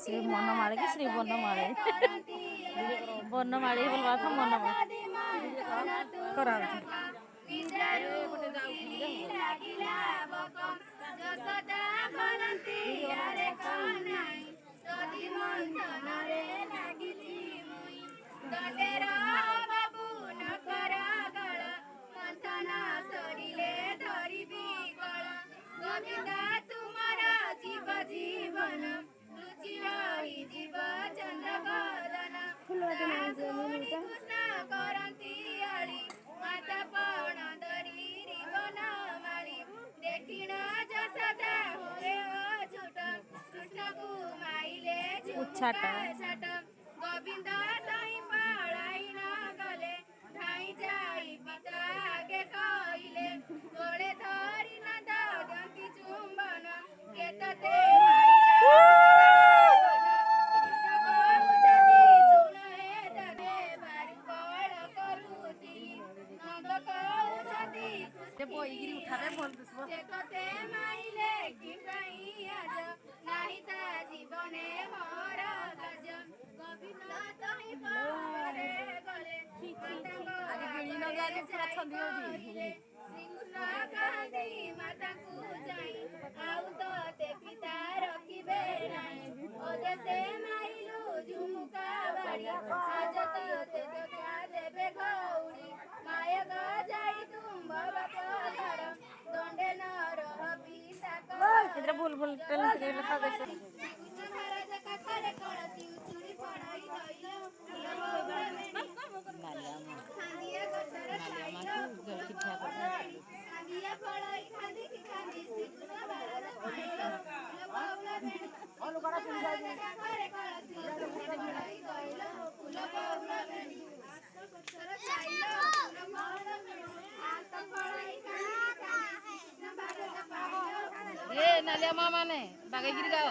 श्री बनमाड़ी की श्री बनमाड़ी बनमाड़ी बोलवा था मनमाड़ी करा उछाटा गोविंद ताई पढ़ाई न गले ढाई जाई पिता के कइले गोड़े धरी न दंती चुंबन केतते बोईगिरी उठावे बोल दसबो केतते माइले कि कहीं आज नाही ता जीवने मोर गज गोविंद ताई परे गले आगे गिणी न गाली पूरा छंदी होजी श्रीकृष्ण कहती माता को जाई आउ तो ते पिता रखिबे नाही ओ देसे माइलु झुमुका बाड़ी आज तो ते जगा देबे गौड़ी माया ग जाई तुम बाबा घर दंडे न रह पिता को इधर बोल बोल टेल के लिखा दे महाराज का खरे कळती चूड़ी पड़ाई गइलो खांदिया गछर खाइलो पिठा खांदिया पड़ाई खांदी की खांदी श्रीकृष्ण महाराज खाइलो बाबला बेणी ओनु करा चुन जाई खरे कळती चूड़ी पड़ाई गइलो फूल बाबला बेणी गछर खाइलो फूल बाबला बेणी आत पड़ाई खांदी श्रीकृष्ण महाराज खाइलो ए नालिया मामा ने बागे गिर गाओ